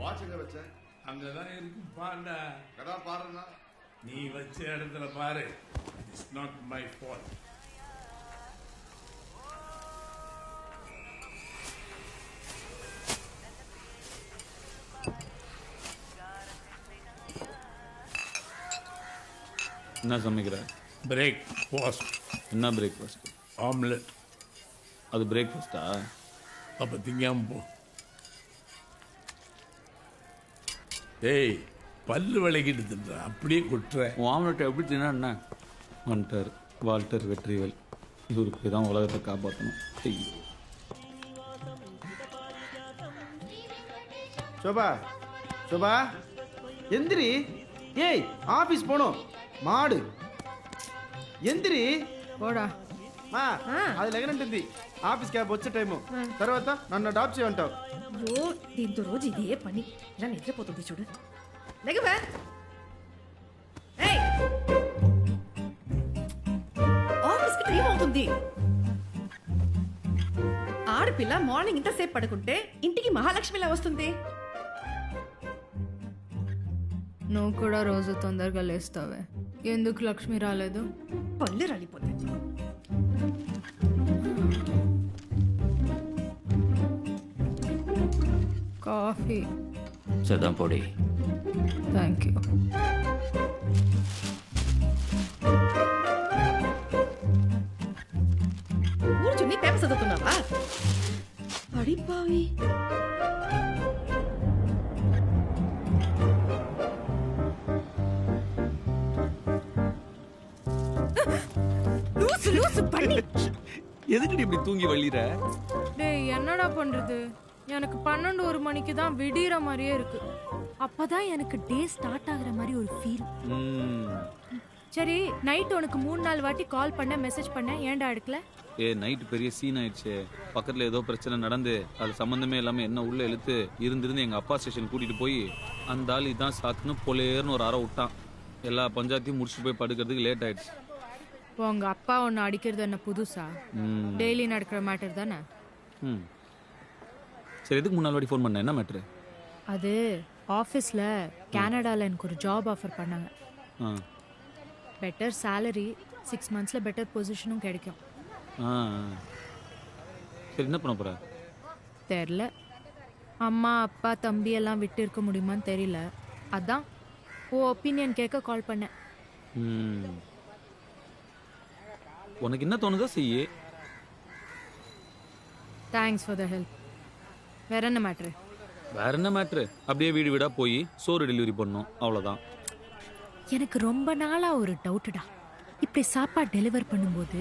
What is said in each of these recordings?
Watch எங்க வச்ச? அங்கதான் இருக்கு பாருடா. அதான் பாருண்ணா. நீ வச்ச இடத்துல பாரு. It's not my fault. என்ன சமைக்கிற? பிரேக்ஃபாஸ்ட். என்ன பிரேக்ஃபாஸ்ட்? ஆம்லெட். அது பிரேக்ஃபாஸ்டா? அப்போ திங்காம போ. ஏய், பல்லு விளக்கிட்டு தின்ற, அப்படியே கொட்டுறேன். உன் ஆம்லெட்டை எப்படி தின்னா என்ன? ஹண்டர் வால்டர் வெற்றிவேல் இவருக்கு தான் உலகத்தை காப்பாற்றணும். சோபா சோபா எந்திரி. ஏய், ஆபீஸ் போனோம். மாடு ఎందిరి పోడా అది లెగనంటుంది ఆఫీస్ క్యాబ్ వచ్చే టైము తర్వాత నన్ను డ్రాప్ చేయమంటావు. అయ్యో, దీంతో రోజు ఇదే పని. ఇలా నిద్రపోతుంది చూడు. లెగవే. ఆఫీస్కి టైం అవుతుంది. ఆడపిల్ల మార్నింగ్ ఇంతసేపు పడుకుంటే ఇంటికి మహాలక్ష్మిలా వస్తుంది. నువ్వు కూడా రోజు తొందరగా లేస్తావే, ఎందుకు లక్ష్మి రాలేదు? పళ్ళు రాలిపోతాయి. కాఫీ చేద్దాం పొడి. Thank you. కూర్చుని పేపర్ చదువుతున్నావా? పడిపోయి எதுக்கு இப்படி தூங்கி வள்ளிற? டேய், என்னடா பண்றது? எனக்கு 12 மணிக்கு தான் விடிற மாதிரியே இருக்கு. அப்பதான் எனக்கு டே ஸ்டார்ட் ஆகுற மாதிரி ஒரு ஃபீல். சரி, நைட் உனக்கு 3-4 வாட்டி கால் பண்ண, மெசேஜ் பண்ண, ஏன்டா எடுக்கல? நைட் பெரிய சீன் ஆயிடுச்சு. பக்கத்துல ஏதோ பிரச்சனை நடந்து அது சம்பந்தமே இல்லாம என்ன உள்ள இழுத்து இருந்திருந்து எங்க அப்பா ஸ்டேஷன் கூட்டிட்டு போய் அந்த ஆள் இதான் சாக்குன்னு பொலேர்னு ஒரு அறை விட்டான். எல்லா பஞ்சாயத்தையும் முடிச்சுட்டு போய் படுக்கிறதுக்கு லேட் ஆயிடுச்சு. உங்க அப்பா ஒன்னு அடிக்கிறது என்ன புதுசா? டெய்லி நடக்கிற மேட்டர் தானே. சரி, எதுக்கு 3 வாட்டி ஃபோன் பண்ண? என்ன மேட்ரு? அது ஆஃபீஸில் கனடாவில் எனக்கு ஒரு ஜாப் ஆஃபர் பண்ணாங்க. பெட்டர் சேலரி, 6 மந்த்ஸில் பெட்டர் பொசிஷனும் கிடைக்கும். சரி, என்ன பண்ண போற? தெரில. அம்மா அப்பா தம்பி எல்லாம் விட்டு இருக்க முடியுமான்னு தெரியல. அதான் ஓ ஒப்பீனியன் கேட்க கால் பண்ணேன். உனக்கு என்ன தோணுதோ செய்ய. Thanks for the help. வேற என்ன மேட்ரு? வேற என்ன மேட்ரு? அப்படியே வீடு வீடா போய் சோறு டெலிவரி பண்ணோம், அவ்வளோதான். எனக்கு ரொம்ப நாளா ஒரு டவுட்டுடா. இப்படி சாப்பாடு டெலிவர் பண்ணும்போது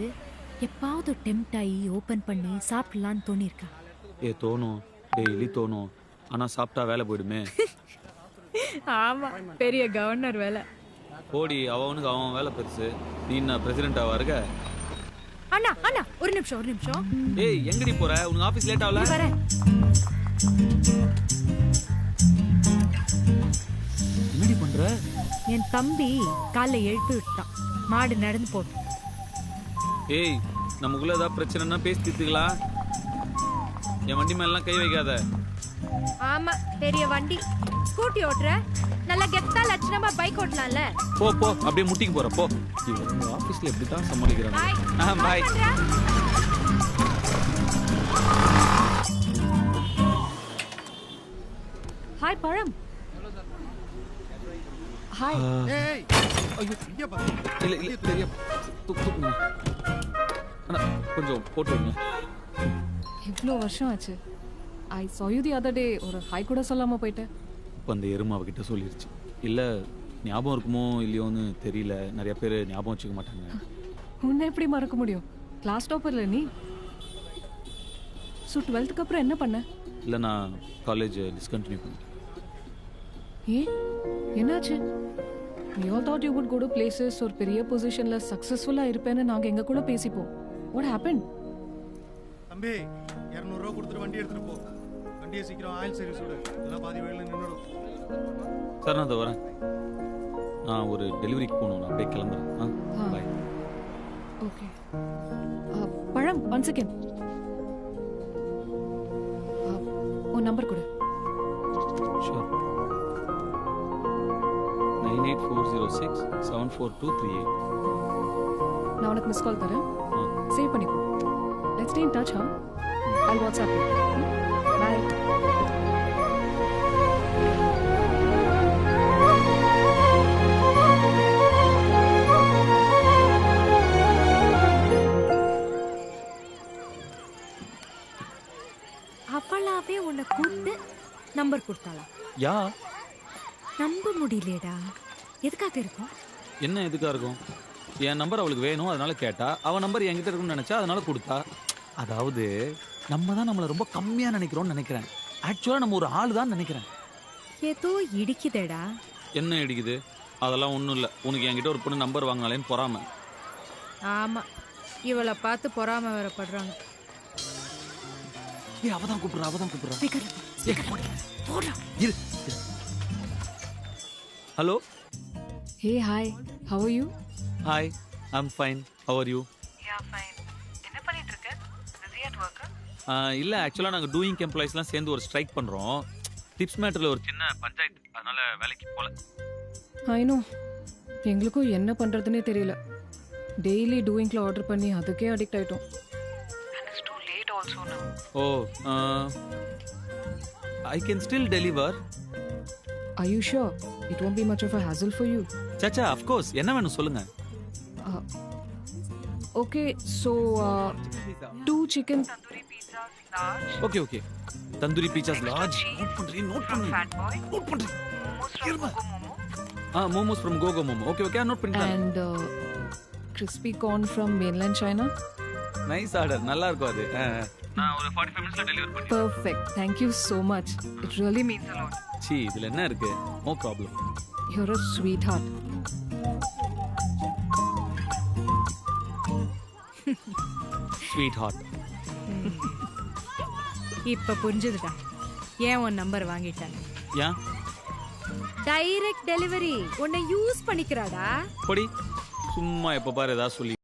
எப்பாவது டெம்ட் ஆகி ஓப்பன் பண்ணி சாப்பிடலான்னு தோணிருக்கா? தோணும், டெய்லி தோணும். ஆனா சாப்பிட்டா வேலை போயிடுமே. ஆமா, பெரிய கவர்னர் வேலை. போடி, அவனுக்கு அவன் வேலை பெருசு. நீ என்ன பிரசிடென்டாவா இருக்க? அண்ணா அண்ணா, ஒரு நிமிஷம். ஏய், எங்கடி போற? உனக்கு ஆபீஸ் லேட் ஆகல? வரேன். என்னடி பண்ற? என் தம்பி காலைல எழுப்பி விட்டான். மாடு நடந்து போட்டு. ஏய், நமக்குள்ள ஏதாவது பிரச்சனைனா பேசி தீர்த்துக்கலாம். என் வண்டி மேலாம் கை வைக்காத. ஆமா, பெரிய வண்டி. ஸ்கூட்டி ஓட்டுற, நல்லா கெத்தா லட்சணமா பைக் ஓட்டலாம்ல. போ போ, அப்படியே முட்டிக்கு போற போ. இவங்க ஆபீஸ்ல எப்படி தான் சமாளிக்கிறாங்க. பாய். ஹாய் பழம். ஹாய். ஏய், ஐயோ, இங்க பாரு. இல்ல பெரிய தூக்குங்க. அண்ணா, கொஞ்சம் போட்டுருங்க. இவ்வளோ வருஷம் ஆச்சு. ஐ saw you the other day. ஒரு ஹாய் கூட சொல்லாம போயிட்டேன். இப்போ அந்த எருமை அவகிட்ட சொல்லிருச்சு. இல்லை, ஞாபகம் இருக்குமோ இல்லையோன்னு தெரியல. நிறைய பேர் ஞாபகம் வச்சுக்க மாட்டாங்க. உன்னை எப்படி மறக்க முடியும்? கிளாஸ் டாப்பர்ல நீ. ஸோ 12th அப்புறம் என்ன பண்ண? இல்லை, நான் காலேஜ் டிஸ்கண்டினியூ பண்ணிட்டேன். என்னாச்சு? we all thought you would go to places ஒரு பெரிய பொசிஷன்ல சக்சஸ்ஃபுல்லா இருப்பேன்னு நாங்க எங்க கூட பேசிப்போம். what happened? தம்பி, 200 ரூபா கொடுத்துட்டு வண்டி எடுத்துட்டு போ. வண்டியை சீக்கிரம் ஆயில் சர்வீஸ் விடு, இல்ல பாதி வழியில நின்னுடும். சார், நான் வரேன். நான் ஒரு டெலிவரிக்கு போகணும். நான் அப்படியே கிளம்புறேன். பாய். ஓகே. பழம், 1 செகண்ட். உன் நம்பர் கொடு. ஷூர் 9840674238 நான் உனக்கு மிஸ் கால் தரேன் சேவ் பண்ணிக்கோ let's stay in touch I'll WhatsApp you. Bye. அவளாவே உன்னை கூப்பிட்டு நம்பர் கொடுத்தாளா? யா நம்ப முடியலடா. எதுக்காக இருக்கும்? என்ன எதுக்கா இருக்கும்? என் நம்பர் அவளுக்கு வேணும் அதனால கேட்டா, அவன் நம்பர் என்கிட்ட இருக்குன்னு நினைச்சா அதனால கொடுத்தா. அதாவது நம்ம தான் நம்மளை ரொம்ப கம்மியா நினைக்கிறோம்னு நினைக்கிறேன். ஆக்சுவலா நம்ம ஒரு ஆளு தான் நினைக்கிறேன். ஏதோ இடிக்குதேடா. என்ன இடிக்குது? அதெல்லாம் ஒன்றும் இல்லை. உனக்கு என்கிட்ட ஒரு பொண்ணு நம்பர் வாங்கினாலேன்னு பொறாம. ஆமா, இவளை பார்த்து பொறாம வேற படுறாங்க. அவதான் கூப்பிடுறா, அவதான் கூப்பிடுறா. Hello. Hey, hi. How are you? Hi, I'm fine. How are you? இல்லை, ஆக்சுவலாக நாங்கள் டூயிங் எம்ப்ளாயிஸ்லாம் சேர்ந்து ஒரு ஸ்ட்ரைக் பண்ணுறோம். டிப்ஸ் மேட்டரில் ஒரு சின்ன பஞ்சாயத்து, அதனால வேலைக்கு போகல. I know. எங்களுக்கும் என்ன பண்றதுனே தெரியல. டெய்லி டூயிங்ல ஆர்டர் பண்ணி அதுக்கே அடிக்ட் ஆயிட்டோம். Oh, I can still deliver. Are you sure? It won't be much of a hassle for you. சச்சா, அஃப்கோர்ஸ். என்ன வேணும் சொல்லுங்க. Okay, so 2 chicken. Okay okay. Tandoori pizzas large. Note பண்றேன். Momos from Coco Momo. Okay okay, note பண்ணிட்டேன். And crispy corn from mainland China. Nice order. நல்லா இருக்கும் அது. நான் ஒரு 45 மினிட்ஸ்ல டெலிவர் பண்ணி. Perfect. Thank you so much. It really means a lot. சீ, இதுல என்ன இருக்கு? No problem. You're a sweetheart. Sweetheart. இப்ப புரிஞ்சுதுடா ஏன் உன் நம்பர் வாங்கிட்டேன். ஏன்? டைரக்ட் டெலிவரி உன்னை யூஸ் பண்ணிக்கிறாடா. பொடி சும்மா எப்ப பாரு ஏதாவது சொல்லி